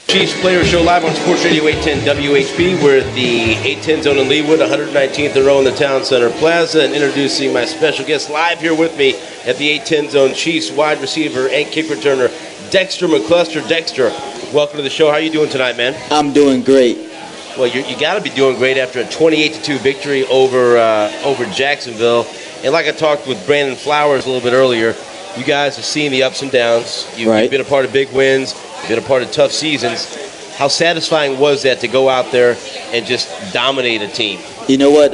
Chiefs Player Show live on Sports Radio 810 WHB. We're at the 810 Zone in Leawood, 119th and row in the Town Center Plaza, and introducing my special guest live here with me at the 810 Zone, Chiefs wide receiver and kick returner, Dexter McCluster. Dexter, welcome to the show. How are you doing tonight, man? I'm doing great. Well, you got to be doing great after a 28-2 victory over Jacksonville. And like I talked with Brandon Flowers a little bit earlier, you guys have seen the ups and downs. You've been a part of big wins. Been a part of tough seasons. How satisfying was that to go out there and just dominate a team? You know what?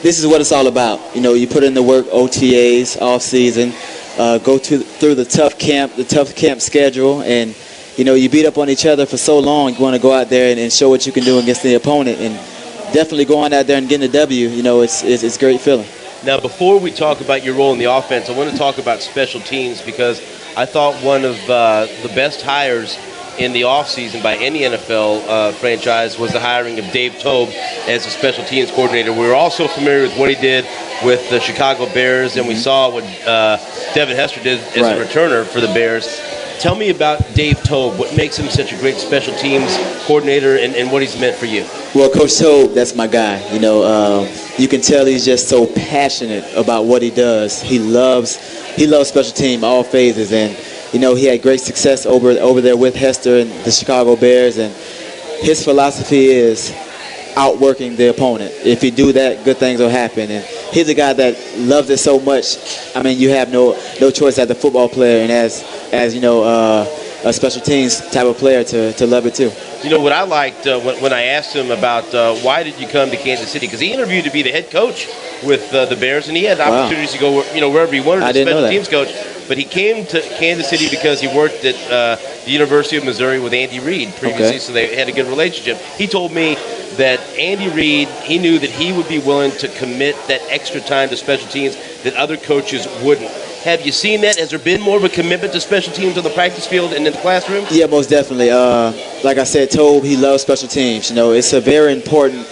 This is what it's all about. You know, you put in the work, OTAs, off season, go through the tough camp schedule, and you know you beat up on each other for so long. You want to go out there and show what you can do against the opponent, and definitely going out there and getting a W. You know, it's a great feeling. Now, before we talk about your role in the offense, I want to talk about special teams because I thought one of the best hires in the offseason by any NFL franchise was the hiring of Dave Toub as a special teams coordinator. We were also familiar with what he did with the Chicago Bears, and we saw what Devin Hester did as a returner for the Bears. Tell me about Dave Toub, what makes him such a great special teams coordinator and what he's meant for you. Well, Coach Toub, that's my guy. You know, you can tell he's just so passionate about what he does. He loves special team, all phases, and you know he had great success over there with Hester and the Chicago Bears, and his philosophy is outworking the opponent. If you do that, good things will happen, and he's a guy that loves it so much. I mean, you have no choice as a football player and as you know a special teams type of player to love it too. You know what I liked when I asked him about why did you come to Kansas City, because he interviewed to be the head coach with the Bears, and he had opportunities to go wherever he wanted as a special teams coach. But he came to Kansas City because he worked at the University of Missouri with Andy Reid previously, so they had a good relationship. He told me that Andy Reid, he knew that he would be willing to commit that extra time to special teams that other coaches wouldn't. Have you seen that? Has there been more of a commitment to special teams on the practice field and in the classroom? Yeah, most definitely. Like I said, Toub, he loves special teams. You know, it's a very important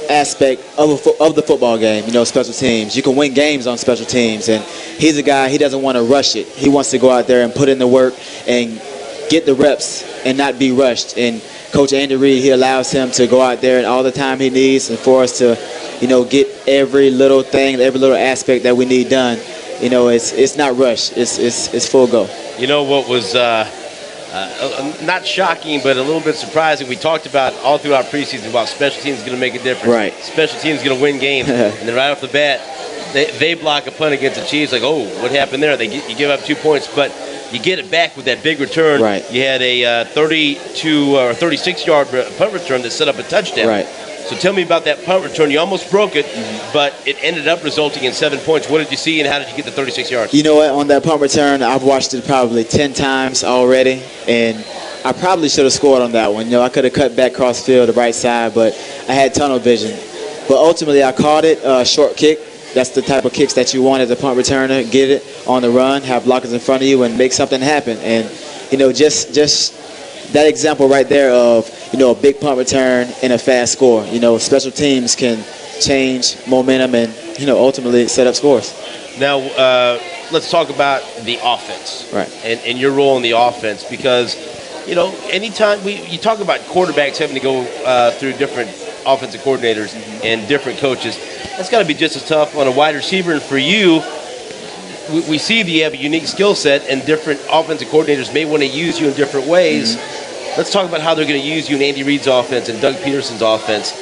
aspect of the football game, you know, special teams. You can win games on special teams, and he's a guy, he doesn't want to rush it. He wants to go out there and put in the work and get the reps and not be rushed. And Coach Andy Reid, he allows him to go out there and all the time he needs and for us to, you know, get every little thing, every little aspect that we need done. You know, it's not rushed. It's full go. You know what was not shocking, but a little bit surprising? We talked about all throughout preseason about special teams going to make a difference. Right. Special teams going to win games. And then right off the bat, they block a punt against the Chiefs. Like, oh, what happened there? You give up 2 points, but you get it back with that big return. Right. You had a 32 or 36-yard punt return that set up a touchdown. Right. So tell me about that punt return. You almost broke it, but it ended up resulting in 7 points. What did you see, and how did you get the 36 yards? You know what? On that punt return, I've watched it probably 10 times already, and I probably should have scored on that one. You know, I could have cut back cross field, the right side, but I had tunnel vision. But ultimately, I caught it, short kick. That's the type of kicks that you want as a punt returner. Get it on the run, have blockers in front of you, and make something happen. And, you know, just that example right there of, you know, a big punt return and a fast score. You know, special teams can change momentum and, you know, ultimately set up scores. Now, let's talk about the offense. Right. And your role in the offense, because, you know, anytime you talk about quarterbacks having to go through different offensive coordinators and different coaches, that's got to be just as tough on a wide receiver. And for you, we see that you have a unique skill set, and different offensive coordinators may want to use you in different ways. Let's talk about how they're going to use you in Andy Reid's offense and Doug Peterson's offense.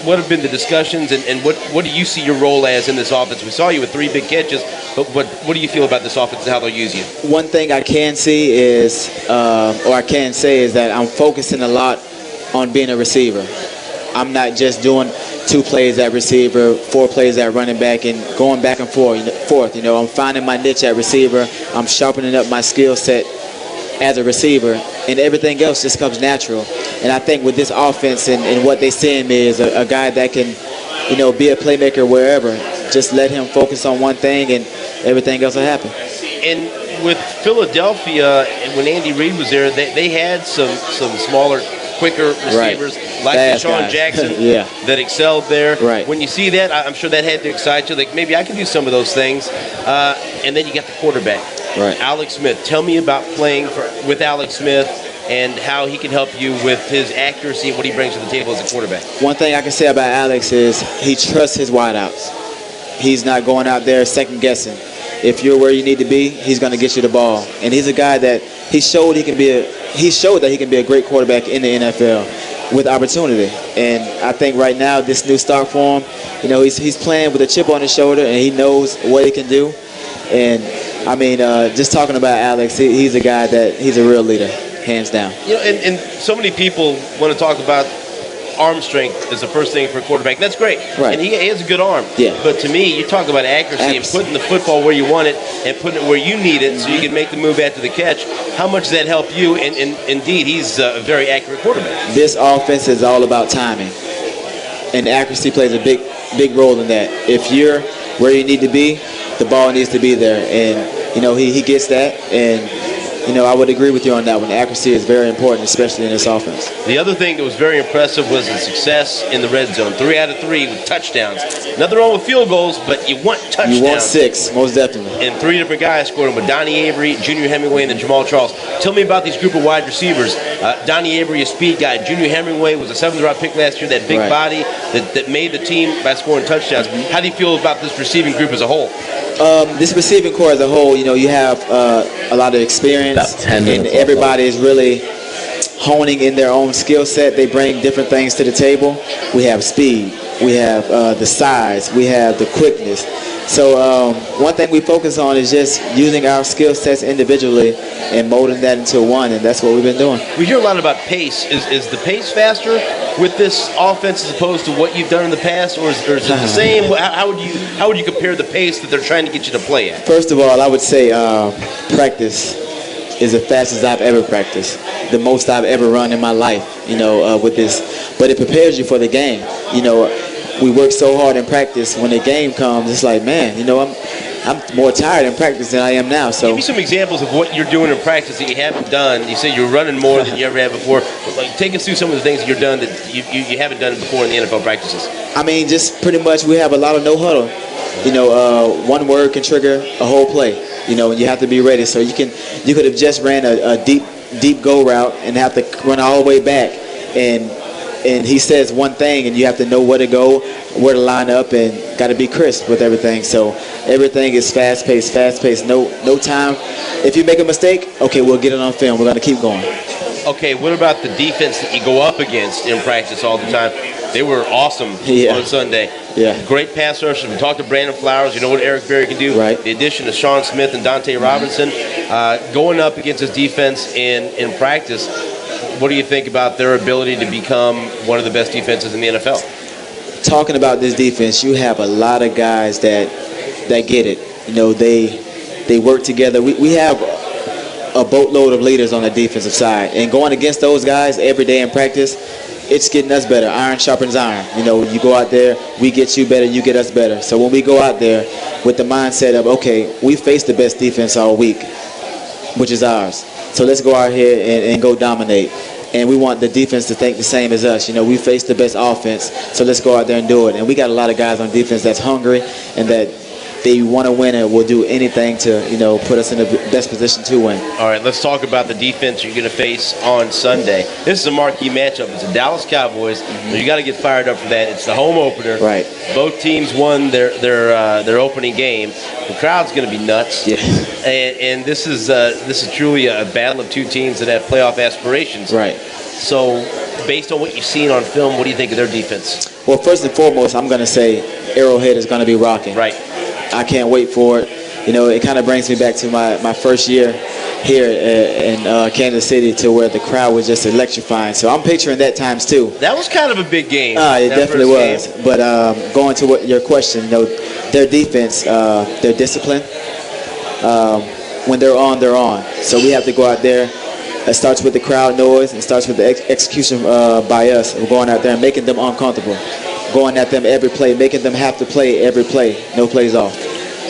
What have been the discussions, and what do you see your role as in this offense? We saw you with 3 big catches, but what do you feel about this offense and how they'll use you? One thing I can see is, or I can say is that I'm focusing a lot on being a receiver. I'm not just doing 2 plays at receiver, 4 plays at running back, and going back and forth. You know, I'm finding my niche at receiver. I'm sharpening up my skill set as a receiver, and everything else just comes natural. And I think with this offense and what they see in me is a guy that can, you know, be a playmaker wherever. Just let him focus on one thing, and everything else will happen. And with Philadelphia, when Andy Reid was there, they had some smaller, quicker receivers like Deshaun Jackson that excelled there. Right. When you see that, I'm sure that had to excite you. Like, maybe I can do some of those things. And then you got the quarterback. Right. Alex Smith. Tell me about playing with Alex Smith and how he can help you with his accuracy and what he brings to the table as a quarterback. One thing I can say about Alex is he trusts his wideouts. He's not going out there second guessing. If you're where you need to be, he's going to get you the ball. And he's a guy that he showed that he can be a great quarterback in the NFL with opportunity. And I think right now this new start for him, you know, he's playing with a chip on his shoulder, and he knows what he can do. And I mean, just talking about Alex, he's a guy that he's a real leader, hands down. You know, and so many people want to talk about arm strength is the first thing for a quarterback. That's great. Right. And he has a good arm. Yeah. But to me, you talk about accuracy and putting the football where you want it and putting it where you need it so you can make the move after the catch. How much does that help you? And indeed, he's a very accurate quarterback. This offense is all about timing. And accuracy plays a big role in that. If you're where you need to be, the ball needs to be there. And, you know, he gets that. And, you know, I would agree with you on that one. Accuracy is very important, especially in this offense. The other thing that was very impressive was the success in the red zone. 3 out of 3 with touchdowns. Nothing wrong with field goals, but you want touchdowns. You want 6, most definitely. And 3 different guys scored them with Donnie Avery, Junior Hemingway, and then Jamal Charles. Tell me about these group of wide receivers. Donnie Avery, a speed guy. Junior Hemingway was a 7th-round pick last year, that big body that made the team by scoring touchdowns. How do you feel about this receiving group as a whole? This receiving core as a whole, you know, you have a lot of experience, and everybody is really honing in their own skill set. They bring different things to the table. We have speed, we have the size, we have the quickness. So one thing we focus on is just using our skill sets individually and molding that into one, and that's what we've been doing. We hear a lot about pace. Is the pace faster with this offense as opposed to what you've done in the past, or is it the same? How would you compare the pace that they're trying to get you to play at? First of all, I would say practice is the fastest I've ever practiced, the most I've ever run in my life, you know, with this. But it prepares you for the game. You know, we work so hard in practice. When the game comes, it's like, man, you know, I'm more tired in practice than I am now. So give me some examples of what you're doing in practice that you haven't done. You say you're running more than you ever had before. Like, take us through some of the things that you've done that you haven't done before in the NFL practices. I mean, just pretty much we have a lot of no huddle. You know, one word can trigger a whole play. You know, and you have to be ready. So you could have just ran a deep go route and have to run all the way back, and he says one thing, and you have to know where to go, where to line up, and got to be crisp with everything. So everything is fast-paced, no time. If you make a mistake, okay, we'll get it on film. We're going to keep going. Okay, what about the defense that you go up against in practice all the time? They were awesome on Sunday. Yeah. Great pass rushers. We talked to Brandon Flowers. You know what Eric Berry can do. Right. The addition of Sean Smith and Dante Robinson. Going up against his defense in practice, what do you think about their ability to become one of the best defenses in the NFL? Talking about this defense, you have a lot of guys that get it. You know, they work together. We have a boatload of leaders on the defensive side, and going against those guys every day in practice, it's getting us better. Iron sharpens iron. You know, you go out there, we get you better, you get us better. So when we go out there with the mindset of, okay, we face the best defense all week, which is ours. So let's go out here and go dominate. And we want the defense to think the same as us. You know, we face the best offense, so let's go out there and do it. And we got a lot of guys on defense that's hungry and that they want to win and will do anything to, you know, put us in the best position to win. All right, let's talk about the defense you're going to face on Sunday. This is a marquee matchup. It's the Dallas Cowboys. So you got to get fired up for that. It's the home opener. Right. Both teams won their opening game. The crowd's going to be nuts. Yeah. And this is truly a battle of two teams that have playoff aspirations. Right. So, based on what you've seen on film, what do you think of their defense? Well, first and foremost, I'm going to say Arrowhead is going to be rocking. Right. I can't wait for it. You know, it kind of brings me back to my first year here in Kansas City, to where the crowd was just electrifying. So I'm picturing that times too. That was kind of a big game. It definitely was. Game. But going to your question, you know, their defense, their discipline, when they're on, they're on. So we have to go out there. It starts with the crowd noise. It starts with the execution by us. We're going out there and making them uncomfortable. Going at them every play, making them have to play every play. No plays off.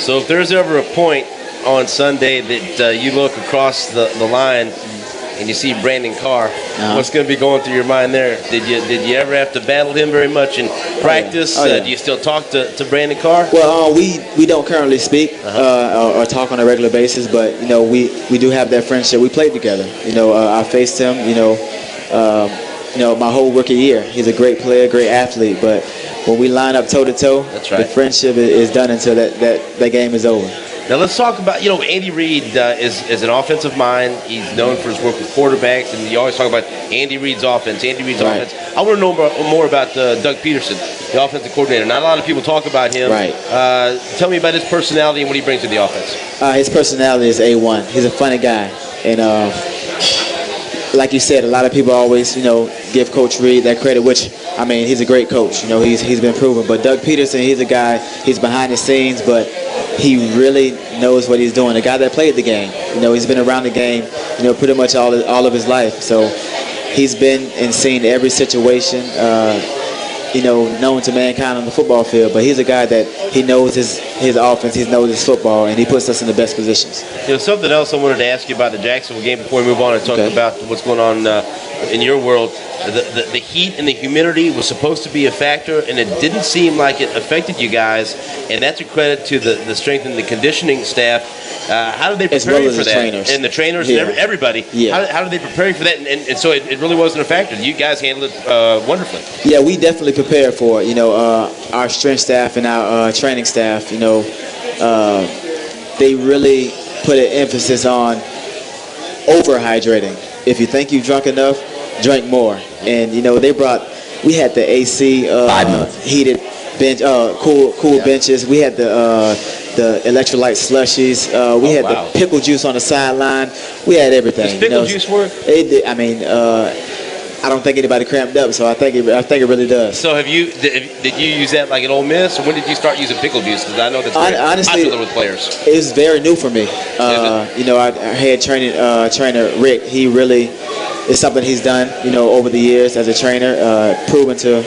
So if there's ever a point on Sunday that you look across the line and you see Brandon Carr, what's going to be going through your mind there? Did you ever have to battle him very much in practice? Oh, yeah. Do you still talk to Brandon Carr? Well, we don't currently speak or talk on a regular basis, but we do have that friendship. We played together. I faced him. My whole rookie year. He's a great player, great athlete, but when we line up toe to toe, the friendship is done until that game is over. Now let's talk about, Andy Reid is an offensive mind. He's known for his work with quarterbacks, and you always talk about Andy Reid's offense. Offense. I want to know more about Doug Peterson, the offensive coordinator. Not a lot of people talk about him. Right. Tell me about his personality and what he brings to the offense. His personality is A1. He's a funny guy, and like you said, a lot of people always, give Coach Reid that credit, which, he's a great coach. He's been proven. But Doug Peterson, he's a guy, he's behind the scenes, but he really knows what he's doing. A guy that played the game. He's been around the game, pretty much all of his life. So he's been and seen every situation, known to mankind on the football field. But he's a guy that he knows his offense, he knows his football, and he puts us in the best positions. Something else I wanted to ask you about the Jacksonville game before we move on and talk about what's going on in your world. The heat and the humidity was supposed to be a factor, and it didn't seem like it affected you guys, and that's a credit to the strength and the conditioning staff. How did they prepare you for that? Trainers. And the trainers and everybody. Yeah. How did they prepare you for that? And so it really wasn't a factor. You guys handled it wonderfully. Yeah, we definitely prepared for it. Our strength staff and our training staff, they really put an emphasis on overhydrating. If you think you've drunk enough, drink more. And we had the AC heated bench, cool benches. We had the electrolyte slushies. We had the pickle juice on the sideline. We had everything. Does pickle juice work? It did. I don't think anybody cramped up, so I think it really does. So did you use that like at Ole Miss, or when did you start using pickle juice? Because I know that's honestly popular with players. It was very new for me. Our head trainer Rick, he really, it's something he's done, over the years as a trainer, proven to,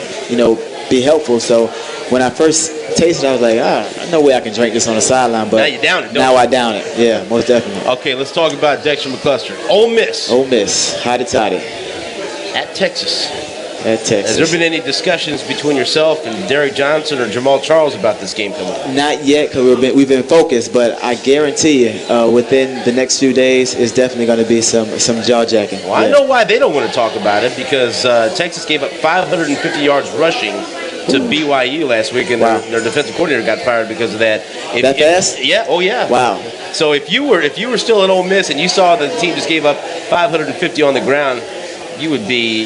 be helpful. So when I first tasted it, I was like, no way I can drink this on the sideline. But now you down it. Now I down it. Yeah, most definitely. Okay, let's talk about Dexter McCluster. Ole Miss, hotty-totty. At Texas. Has there been any discussions between yourself and Derek Johnson or Jamal Charles about this game coming up? Not yet, because we've been focused, but I guarantee you, within the next few days, it's definitely going to be some jaw-jacking. Well, I know why they don't want to talk about it, because Texas gave up 550 yards rushing to BYU last week, and their defensive coordinator got fired because of that. Fast? Yeah. Oh, yeah. Wow. So if you were still at Ole Miss and you saw the team just gave up 550 on the ground, you would be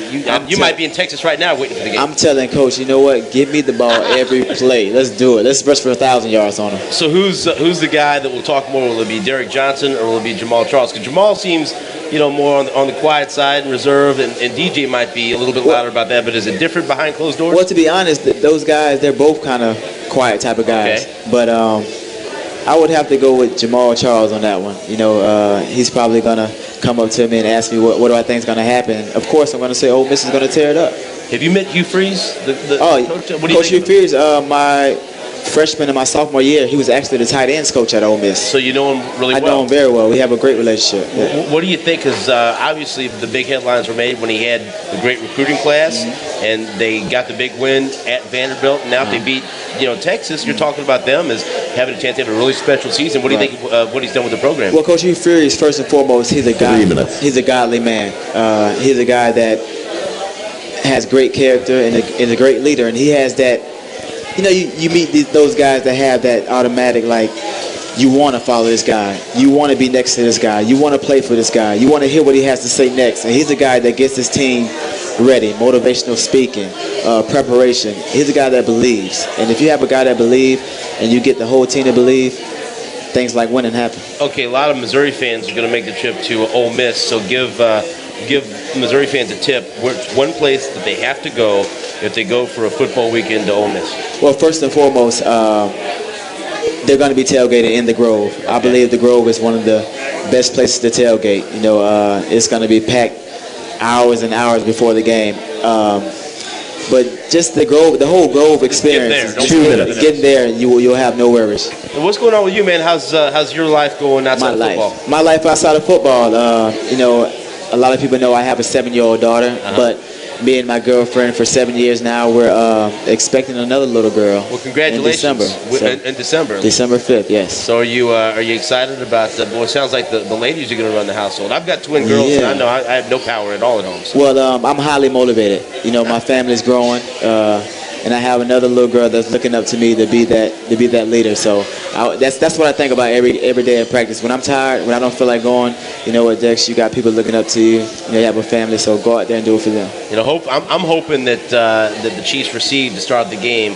you might be in Texas right now waiting for the game. I'm telling Coach, you know what? Give me the ball every play. Let's do it. Let's rush for 1,000 yards on him. So who's the guy that will talk more? Will it be Derek Johnson or will it be Jamal Charles? Because Jamal seems more on the quiet side and reserved, and DJ might be a little bit louder about that. But is it different behind closed doors? Well, to be honest, those guys, they're both kind of quiet type of guys. Okay. But I would have to go with Jamal Charles on that one. He's probably gonna come up to me and ask me what do I think is going to happen. Of course, I'm going to say, Ole Miss is going to tear it up. Have you met Hugh Freeze? Coach Hugh Freeze, my freshman and my sophomore year, he was actually the tight ends coach at Ole Miss. So you know him really well? I know him very well. We have a great relationship. Yeah. What do you think? Because obviously the big headlines were made when he had the great recruiting class, and they got the big win at Vanderbilt. And now if they beat Texas, you're talking about them as having a chance to have a really special season. What do you think what he's done with the program? Well, Coach Hugh Freeze, first and foremost, he's a guy. He's a godly man. He's a guy that has great character and is a great leader, and he has that. You meet those guys that have that automatic, like, you want to follow this guy. You want to be next to this guy. You want to play for this guy. You want to hear what he has to say next. And he's a guy that gets his team ready, motivational speaking, preparation. He's a guy that believes. And if you have a guy that believes and you get the whole team to believe, things like winning happen. Okay, a lot of Missouri fans are going to make the trip to Ole Miss, so give Missouri fans a tip. Where's one place that they have to go if they go for a football weekend to Ole Miss? Well, first and foremost, they're going to be tailgating in the Grove. Okay. I believe the Grove is one of the best places to tailgate. It's going to be packed hours and hours before the game. But just the Grove, the whole Grove experience. Getting there, you'll have no worries. And what's going on with you, man? How's your life going outside of football? My life outside of football, a lot of people know I have a 7-year-old daughter, but me and my girlfriend for 7 years now, we're expecting another little girl. Well, congratulations. In December. In December. December 5th, yes. So are you excited about boy, it sounds like the ladies are going to run the household. I've got twin girls, and I know I have no power at all at home. So. Well, I'm highly motivated. You know, my family's growing, and I have another little girl that's looking up to me to be that leader. So that's what I think about every day in practice. When I'm tired, when I don't feel like going, you know what, Dex, you got people looking up to you. You have a family, so go out there and do it for them. You know, I'm hoping that the Chiefs receive to start the game.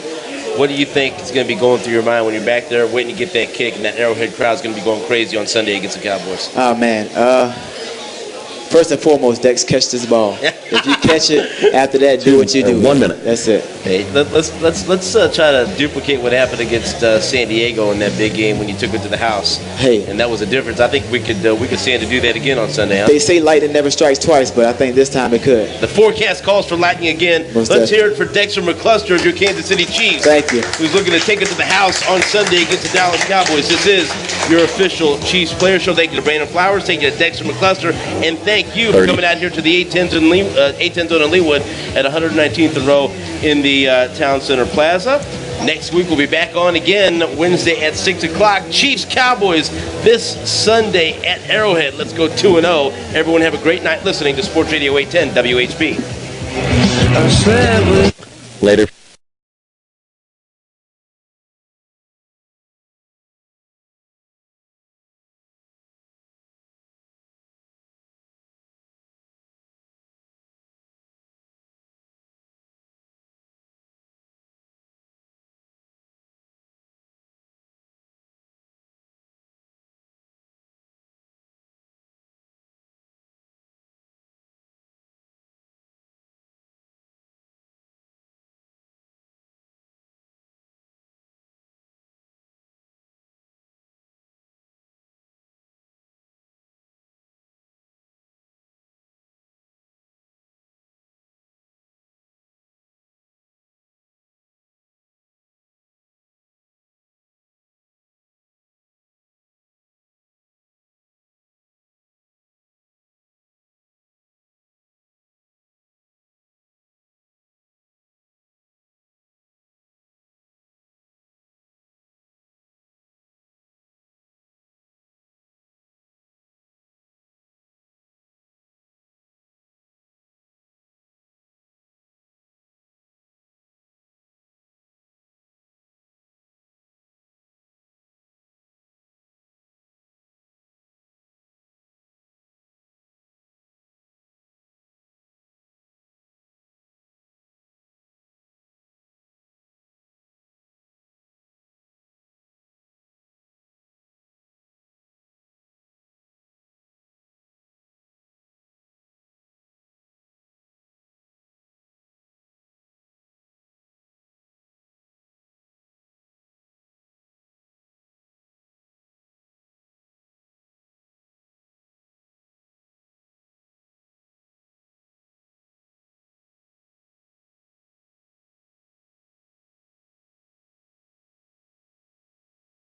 What do you think is going to be going through your mind when you're back there waiting to get that kick, and that Arrowhead crowd's going to be going crazy on Sunday against the Cowboys? Oh man. First and foremost, Dex, catch this ball. If you catch it, after that, do what you do. 1 minute. That's it. Hey, let's try to duplicate what happened against San Diego in that big game when you took it to the house. Hey, and that was a difference. I think we could stand to do that again on Sunday. Huh? They say lightning never strikes twice, but I think this time it could. The forecast calls for lightning again. Let's hear it for Dexter McCluster of your Kansas City Chiefs. Thank you. Who's looking to take it to the house on Sunday against the Dallas Cowboys. This is your official Chiefs Player Show. Thank you to Brandon Flowers. Thank you to Dexter McCluster, and thank you for coming out here to the 810 zone in Leawood at 119th and Row in the Town Center Plaza. Next week we'll be back on again Wednesday at 6 o'clock. Chiefs Cowboys this Sunday at Arrowhead. Let's go 2-0. Everyone have a great night listening to Sports Radio 810 WHP. Later.